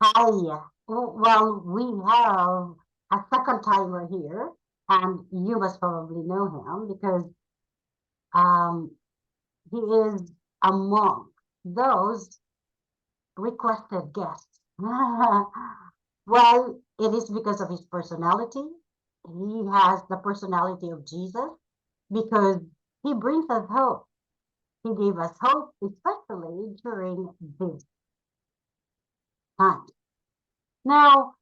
Hi. Well, we have a second timer here, and you must probably know him because um, he is among those requested guests. Well, it is because of his personality. He has the personality of Jesus because he brings us hope. He gave us hope, especially during this time. Now,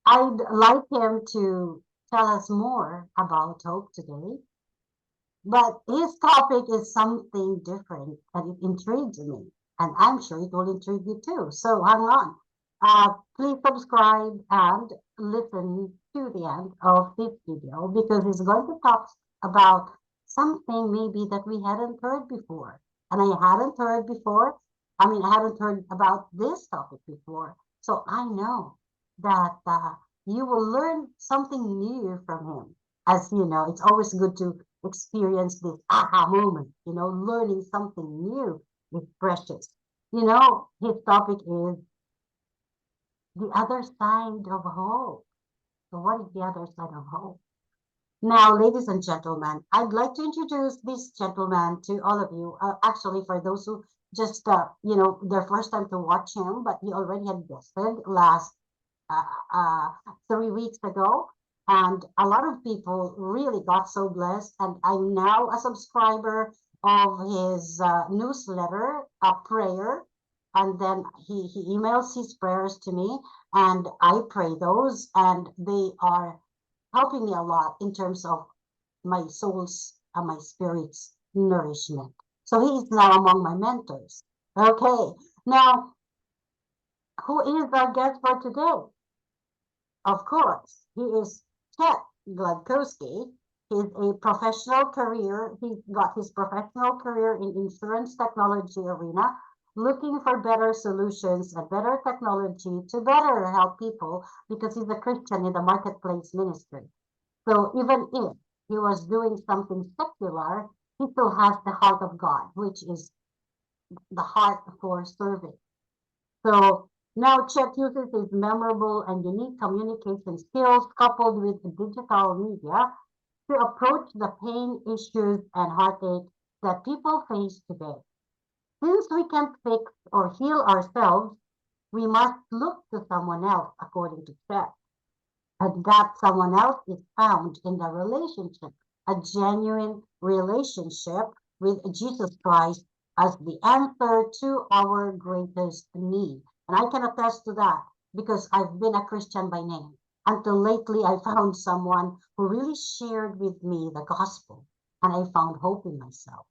I'd like him to tell us more about hope today, but his topic is something different and it intrigues me, and I'm sure it will intrigue you too. So hang on. Please subscribe and listen to the end of this video because he's going to talk about something maybe that we hadn't heard before. And I hadn't heard before. I hadn't heard about this topic before. So I know that you will learn something new from him. As you know, it's always good to experience this aha moment, learning something new is precious. His topic is the other side of hope. So what is the other side of hope? Now, ladies and gentlemen, I'd like to introduce this gentleman to all of you. Actually, for those who just, their first time to watch him, but he already had guested last uh, uh, 3 weeks ago. And a lot of people really got so blessed. And I'm now a subscriber of his newsletter, a prayer. And then he emails his prayers to me, and I pray those, and they are helping me a lot in terms of my soul's and my spirit's nourishment. So he is now among my mentors. Okay, now who is our guest for today? Of course, he is Chet Gladkowski. He's a professional career. He's got his professional career in insurance technology arena, looking for better solutions and better technology to better help people because he's a Christian in the marketplace ministry. So even if he was doing something secular, he still has the heart of God, which is the heart for serving. So now Chet uses his memorable and unique communication skills coupled with digital media to approach the pain, issues, and heartache that people face today. Since we can't fix or heal ourselves, we must look to someone else, according to Chet. And that someone else is found in the relationship, a genuine relationship with Jesus Christ as the answer to our greatest need. And I can attest to that because I've been a Christian by name. Until lately, I found someone who really shared with me the gospel, and I found hope in myself.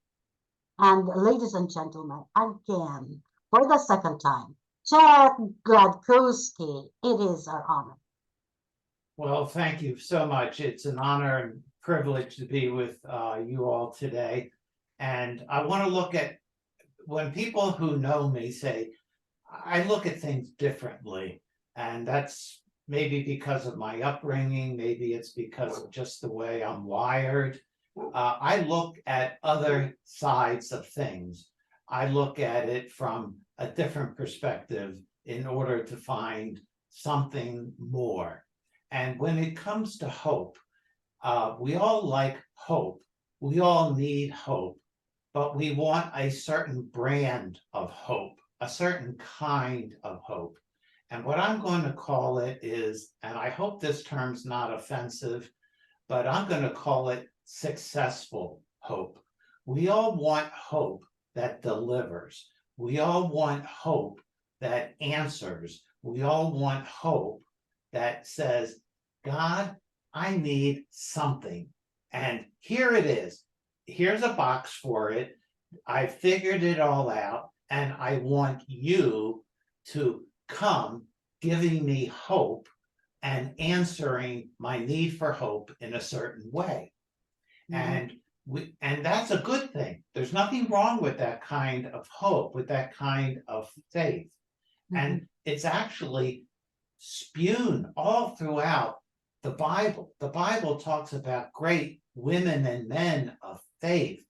And ladies and gentlemen, again, for the second time, Chet Gladkowski, it is our honor. Well, thank you so much. It's an honor and privilege to be with you all today. And I want to look at when people who know me say, I look at things differently. And that's maybe because of my upbringing, maybe it's because of just the way I'm wired. I look at other sides of things. I look at it from a different perspective in order to find something more. And when it comes to hope, we all like hope. We all need hope, but we want a certain brand of hope, a certain kind of hope. And what I'm going to call it is, and I hope this term's not offensive, but I'm going to call it successful hope. We all want hope that delivers. We all want hope that answers. We all want hope that says, God, I need something. And here it is. Here's a box for it. I figured it all out. And I want you to come giving me hope and answering my need for hope in a certain way. Mm-hmm. And that's a good thing. There's nothing wrong with that kind of hope, with that kind of faith. Mm-hmm. And it's actually spewed all throughout the Bible. The Bible talks about great women and men of faith.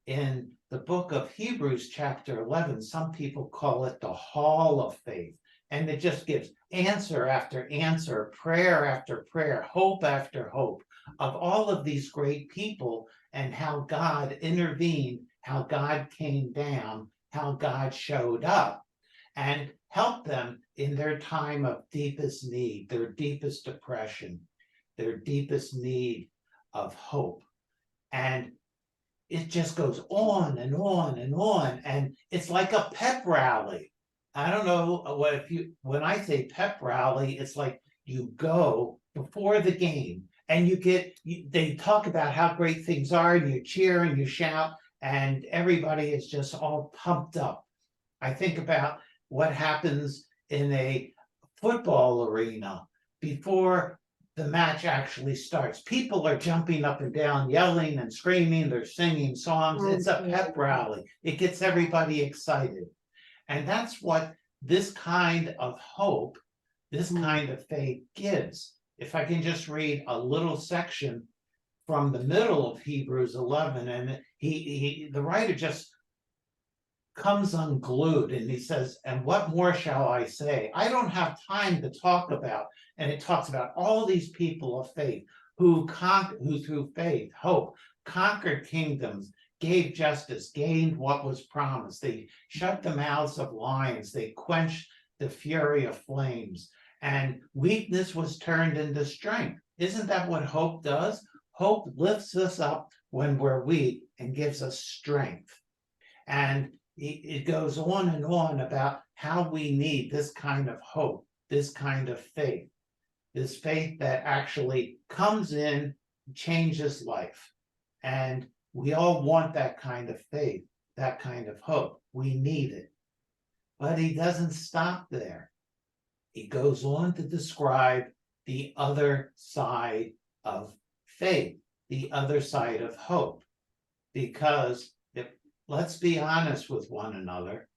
In the book of Hebrews, chapter 11, some people call it the hall of faith. And it just gives answer after answer, prayer after prayer, hope after hope of all of these great people and how God intervened, how God came down, how God showed up and helped them in their time of deepest need, their deepest depression, their deepest need of hope. And it just goes on and on and on. And it's like a pep rally. I don't know what if you, when I say pep rally, it's like you go before the game and they talk about how great things are and you cheer and you shout and everybody is just all pumped up. I think about what happens in a football arena before the match actually starts. People are jumping up and down, yelling and screaming, they're singing songs. It's a pep rally. It gets everybody excited. And that's what this kind of hope, this kind of faith gives. If I can just read a little section from the middle of Hebrews 11, and the writer just comes unglued and he says, and what more shall I say? I don't have time to talk about, and it talks about all these people of faith who through faith, hope, conquered kingdoms, gave justice, gained what was promised. They shut the mouths of lions, they quenched the fury of flames, and weakness was turned into strength. Isn't that what hope does? Hope lifts us up when we're weak and gives us strength. And it goes on and on about how we need this kind of hope, this kind of faith, this faith that actually comes in, changes life. And we all want that kind of faith, that kind of hope. We need it. But he doesn't stop there. He goes on to describe the other side of faith, the other side of hope. Because let's be honest with one another.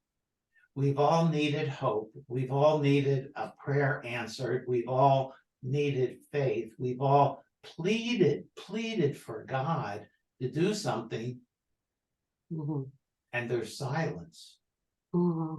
We've all needed hope. We've all needed a prayer answered. We've all needed faith. We've all pleaded for God to do something. And there's silence.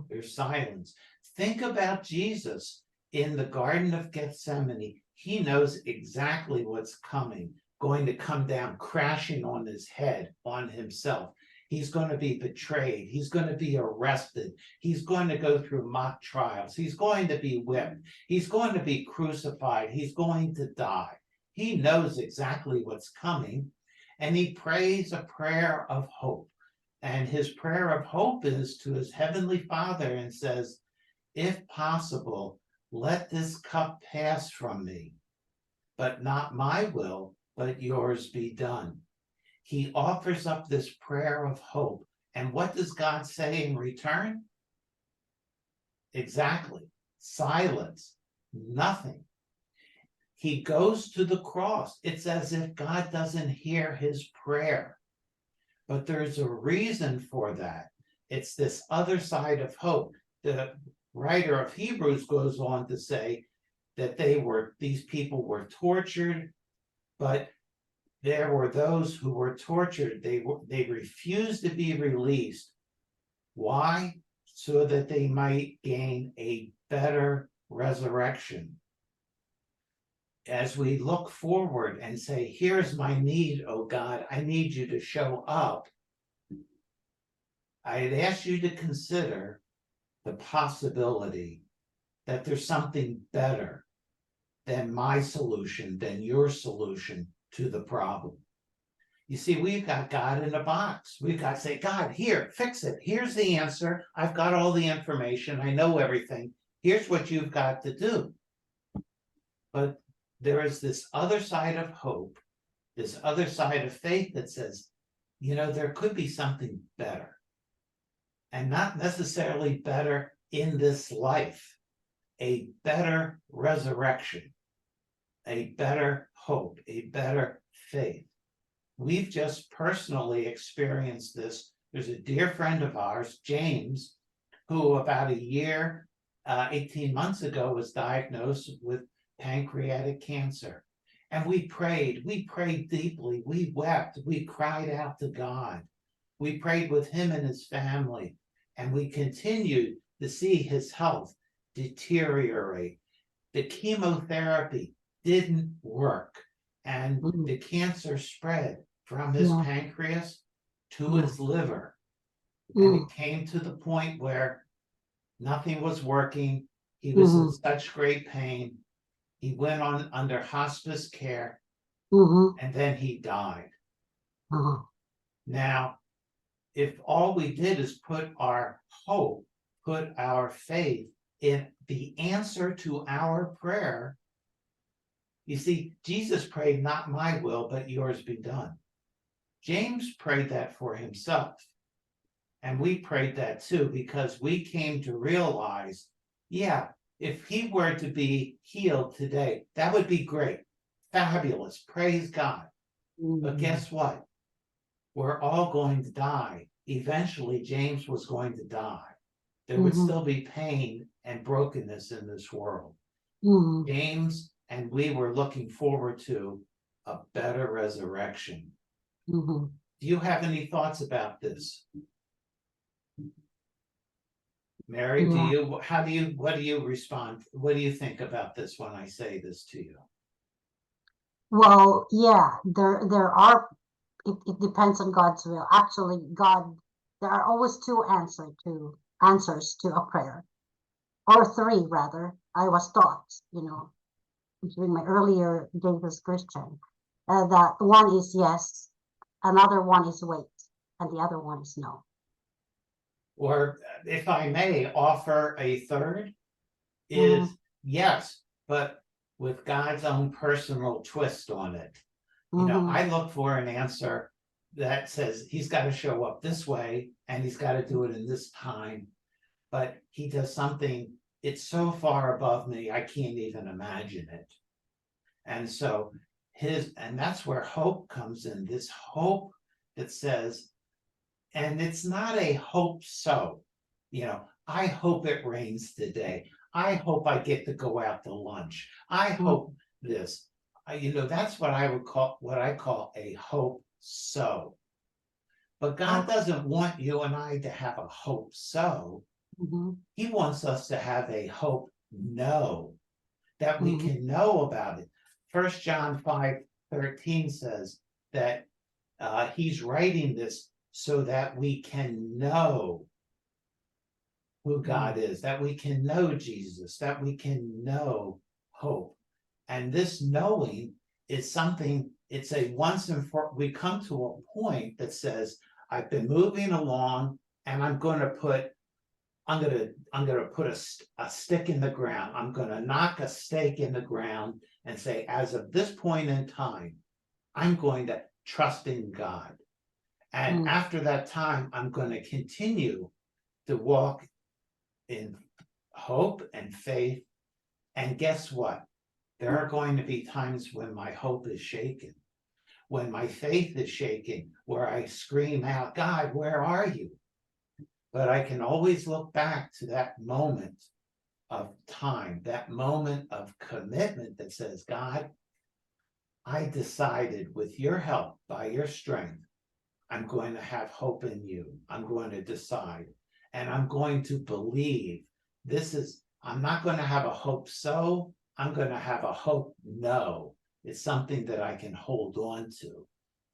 There's silence. Think about Jesus in the Garden of Gethsemane. He knows exactly what's coming, going to come down crashing on his head, on himself. He's going to be betrayed. He's going to be arrested. He's going to go through mock trials. He's going to be whipped. He's going to be crucified. He's going to die. He knows exactly what's coming, and he prays a prayer of hope. And his prayer of hope is to his heavenly Father and says, if possible, let this cup pass from me, but not my will, but yours be done. He offers up this prayer of hope. And what does God say in return? Exactly. Silence. Nothing. He goes to the cross. It's as if God doesn't hear his prayer. But there's a reason for that. It's this other side of hope. The writer of Hebrews goes on to say that these people were tortured, but there were those who were tortured. They refused to be released. Why? So that they might gain a better resurrection. As we look forward and say, here's my need, oh God, I need you to show up. I'd ask you to consider the possibility that there's something better than my solution, than your solution to the problem. You see, we've got God in a box. We've got to say, God, here, fix it. Here's the answer. I've got all the information. I know everything. Here's what you've got to do. But there is this other side of hope, this other side of faith that says, there could be something better. And not necessarily better in this life, a better resurrection, a better hope, a better faith. We've just personally experienced this. There's a dear friend of ours, James, who about a year, 18 months ago was diagnosed with pancreatic cancer. And we prayed deeply, we wept, we cried out to God. We prayed with him and his family, and we continued to see his health deteriorate. The chemotherapy didn't work, and Mm. the cancer spread from his Yeah. pancreas to Yeah. his liver. And Mm. it came to the point where nothing was working. He was in Mm-hmm. such great pain. He went on under hospice care, Mm-hmm. and then he died. Uh-huh. Now, if all we did is put our hope, put our faith in the answer to our prayer, you see, Jesus prayed, not my will, but yours be done. James prayed that for himself. And we prayed that too, because we came to realize, yeah, if he were to be healed today, that would be great. Fabulous. Praise God. But Mm-hmm. guess what? We're all going to die. Eventually, James was going to die. There would Mm-hmm. still be pain and brokenness in this world. Mm-hmm. James and we were looking forward to a better resurrection. Mm-hmm. Do you have any thoughts about this? Mary, Yeah. what do you respond? What do you think about this when I say this to you? Well, yeah, there are, it depends on God's will. Actually, there are always two answers to a prayer, or three rather. I was taught, during my earlier days as Christian, that one is yes, another one is wait, and the other one is no. Or if I may offer a third, Mm-hmm. is yes, but with God's own personal twist on it. Mm-hmm. I look for an answer that says he's got to show up this way and he's got to do it in this time, but he does something, it's so far above me, I can't even imagine it. And so and that's where hope comes in, this hope that says, and it's not a hope so, I hope it rains today. I hope I get to go out to lunch. I hope this. That's what I call a hope so. But God doesn't want you and I to have a hope so. Mm-hmm. He wants us to have a hope no, that we Mm-hmm. can know about it. 1 John 5:13 says that he's writing this so that we can know who God is, that we can know Jesus, that we can know hope. And this knowing is something, it's a once and for, we come to a point that says, I've been moving along and I'm going to put a stick in the ground. I'm going to knock a stake in the ground and say, as of this point in time, I'm going to trust in God. And Mm-hmm. after that time, I'm going to continue to walk in hope and faith. And guess what? There are going to be times when my hope is shaken, when my faith is shaken, where I scream out, God, where are you? But I can always look back to that moment of time, that moment of commitment that says, God, I decided with your help, by your strength, I'm going to have hope in you. I'm going to decide, and I'm going to believe I'm not going to have a hope so, I'm going to have a hope no. It's something that I can hold on to,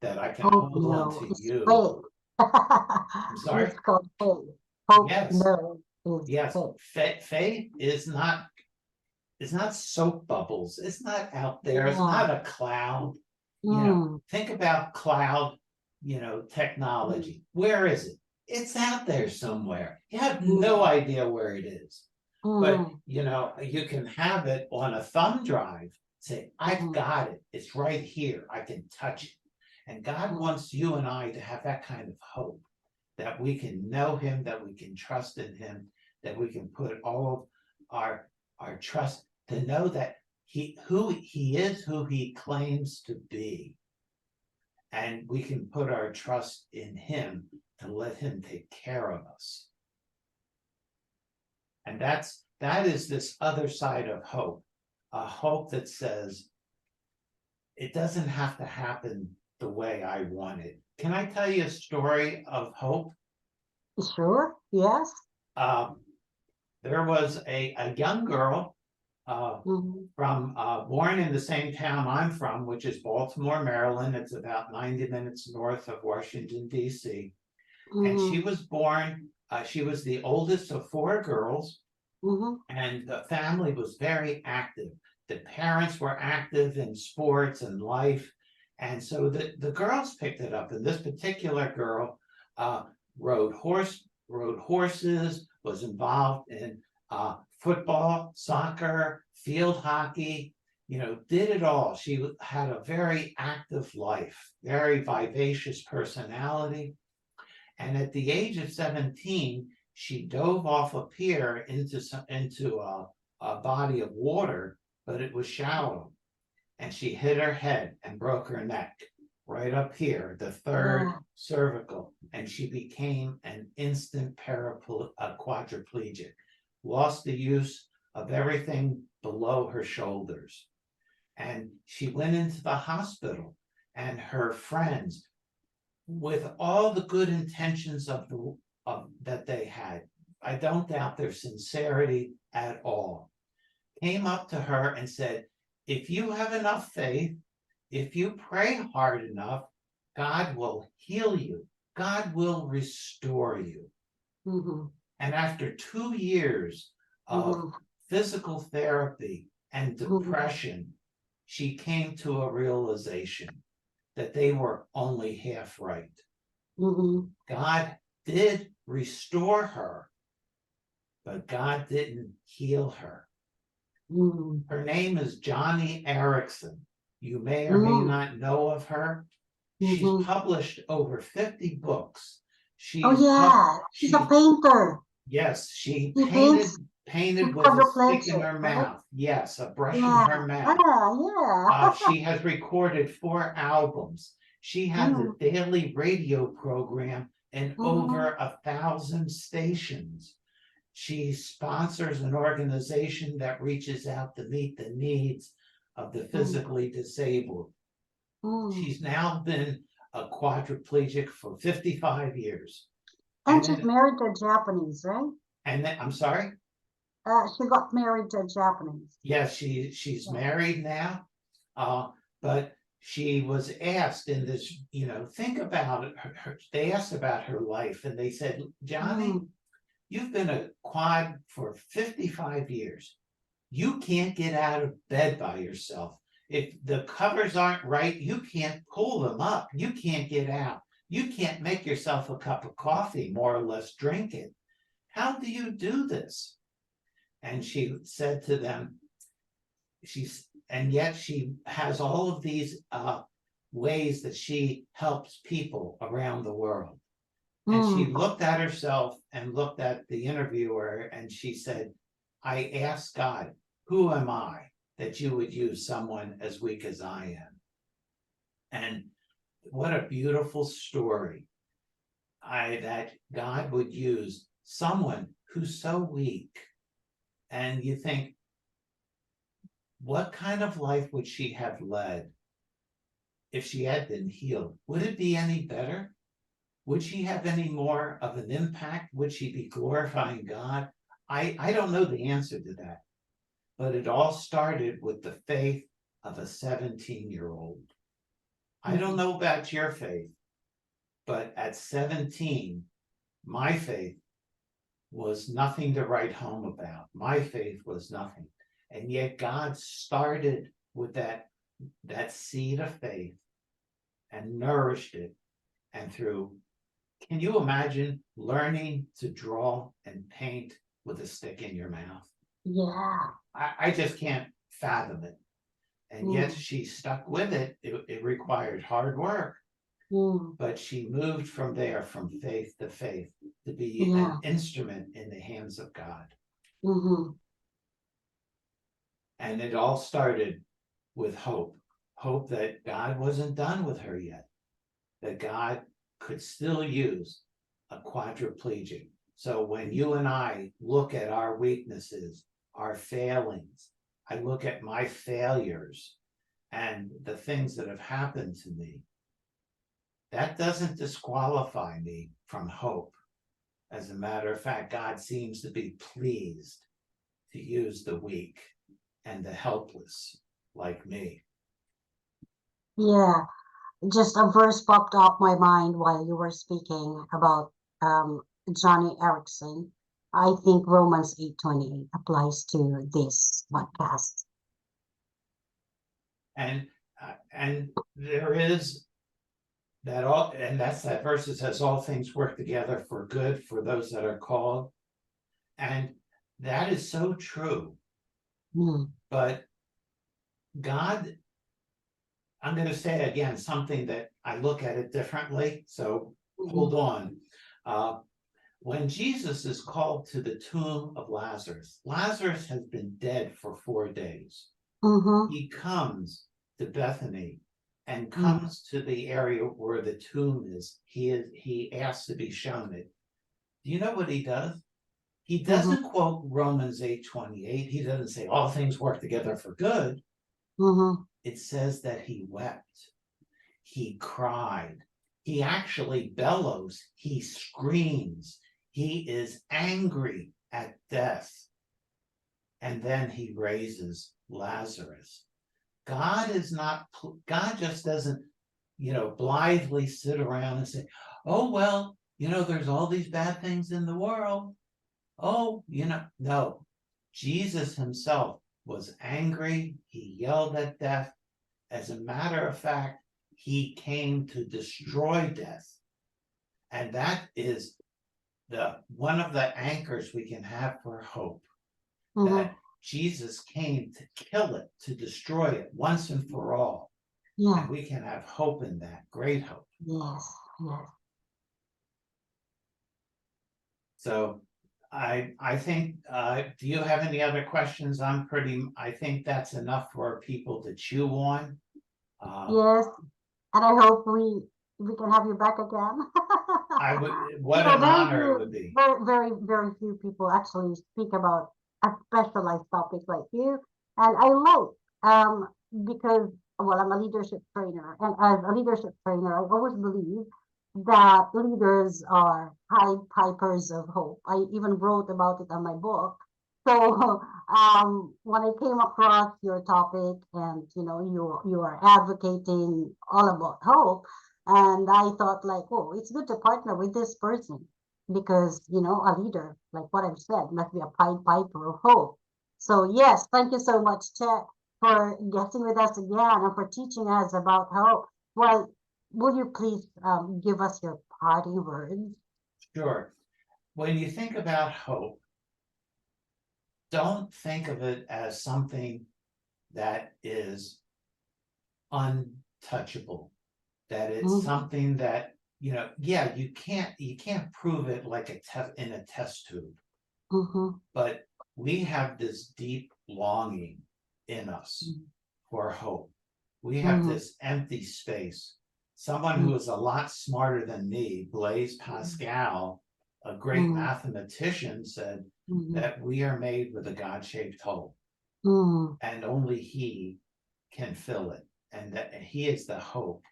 that I can Hope hold on no to is you. faith. I'm It's sorry? called faith. Hope Yes, no is yes. faith. Faith is not, it's not soap bubbles. It's not out there. It's Yeah. not a cloud. Mm. Think about cloud, Mm. technology. Where is it? It's out there somewhere. You have no Mm. idea where it is. But, Mm. you can have it on a thumb drive. Say, I've Mm. got it. It's right here. I can touch it. And God Mm. wants you and I to have that kind of hope, that we can know him, that we can trust in him, that we can put all of our trust to know that who he is, who he claims to be. And we can put our trust in him to let him take care of us. And that is this other side of hope, a hope that says it doesn't have to happen the way I want it. Can I tell you a story of hope? Sure. Yes. Um, there was a young girl from born in the same town I'm from, which is Baltimore, Maryland. It's about 90 minutes north of Washington, D.C. And she was born, she was the oldest of four girls, and the family was very active. The parents were active in sports and life. And so the girls picked it up. And this particular girl rode horses, was involved in football, soccer, field hockey, did it all. She had a very active life, very vivacious personality. And at the age of 17, she dove off a pier into a body of water, but it was shallow. And she hit her head and broke her neck right up here, the third cervical. And she became an instant quadriplegic, lost the use of everything below her shoulders. And she went into the hospital, and her friends, with all the good intentions that they had, I don't doubt their sincerity at all, came up to her and said, if you have enough faith, if you pray hard enough, God will heal you. God will restore you. And after 2 years of physical therapy and depression, she came to a realization that they were only half right. God did restore her, but God didn't heal her. Her name is Johnny Erickson. You may or may not know of her. She's published over 50 books. She's she's a painter. Yes, she She painted with a stick in her mouth. Yes, a brush in her mouth. She has recorded 4 albums. She has a daily radio program in over 1,000 stations. She sponsors an organization that reaches out to meet the needs of the physically disabled. She's now been a quadriplegic for 55 years. And she's married to a Japanese, right? And then, I'm sorry? She got married to a Japanese. Yes, she's married now. But she was asked in this, think about it. They asked about her life, and they said, Johnny, you've been a quad for 55 years. You can't get out of bed by yourself. If the covers aren't right, you can't pull them up. You can't get out. You can't make yourself a cup of coffee, more or less drink it. How do you do this? And she said to them, and yet she has all of these ways that she helps people around the world. And she looked at herself and looked at the interviewer, and she said, I asked God, who am I that you would use someone as weak as I am? And what a beautiful story. That God would use someone who's so weak. And you think, what kind of life would she have led if she had been healed? Would it be any better? Would she have any more of an impact? Would she be glorifying God? I don't know the answer to that. But it all started with the faith of a 17-year-old. I don't know about your faith, but at 17, my faith was nothing to write home about. My faith was nothing. And yet God started with that seed of faith and nourished it. And can you imagine learning to draw and paint with a stick in your mouth? Yeah. I just can't fathom it. And yet she stuck with it. It required hard work. But she moved from there, from faith to faith, to be an instrument in the hands of God. And it all started with hope that God wasn't done with her yet, that God could still use a quadriplegic. So when you and I look at our weaknesses, our failings, I look at my failures and the things that have happened to me, that doesn't disqualify me from hope. As a matter of fact, God seems to be pleased to use the weak and the helpless like me. Yeah, just a verse popped up my mind while you were speaking about Johnny Erickson. I think Romans 8:28 applies to this podcast. And there is that all, and that's that verse that says all things work together for good for those that are called. And that is so true. Mm. But God, I'm going to say again something that I look at it differently. So hold on. When Jesus is called to the tomb of Lazarus, Lazarus has been dead for 4 days. Mm-hmm. He comes to Bethany and Mm. comes to the area where the tomb is. He asks to be shown it. Do you know what he does? He doesn't quote Romans 8:28. He doesn't say all things work together for good. Mm-hmm. It says that he wept. He cried. He actually bellows. He screams. He is angry at death. And then he raises Lazarus. God just doesn't, blithely sit around and say, oh, well, there's all these bad things in the world. Oh, no. Jesus himself was angry. He yelled at death. As a matter of fact, he came to destroy death. And that is one of the anchors we can have for hope. That Jesus came to kill it, to destroy it once and for all. Yeah. And we can have hope in that, great hope. Yes, yes. So I think, do you have any other questions? I think that's enough for people to chew on. Yes, and I hope we can have you back again. I would, what an honor it would be. Very, very, very few people actually speak about a specialized topic like you. And I like, because, well, I'm a leadership trainer, and as a leadership trainer, I always believe that leaders are Pied Pipers of hope. I even wrote about it on my book. So when I came across your topic, and you are advocating all about hope, and I thought like, oh, it's good to partner with this person because a leader, like what I've said, must be a Pied Piper of hope. So yes, thank you so much, Chet, for getting with us again and for teaching us about hope. Well, will you please give us your parting words? Sure. When you think about hope, don't think of it as something that is untouchable, that it's something that, yeah, you can't prove it like in a test tube. But we have this deep longing in us for hope. We have this empty space. Someone who is a lot smarter than me, Blaise Pascal, a great mathematician, said that we are made with a God-shaped hole, and only he can fill it, and that he is the hope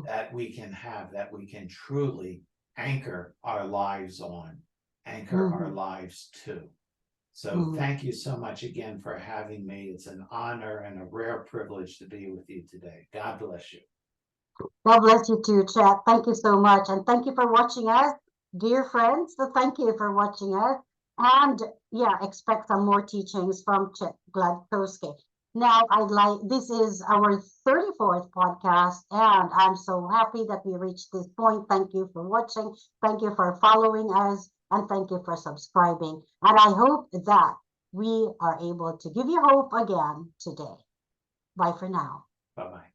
that we can have, that we can truly anchor our lives on, anchor our lives to. So thank you so much again for having me. It's an honor and a rare privilege to be with you today. God bless you. God bless you too, Chet. Thank you so much. And thank you for watching us, dear friends. So thank you for watching us. And yeah, expect some more teachings from Chet Gladkowski. Now, this is our 34th podcast, and I'm so happy that we reached this point. Thank you for watching. Thank you for following us, and thank you for subscribing. And I hope that we are able to give you hope again today. Bye for now. Bye-bye.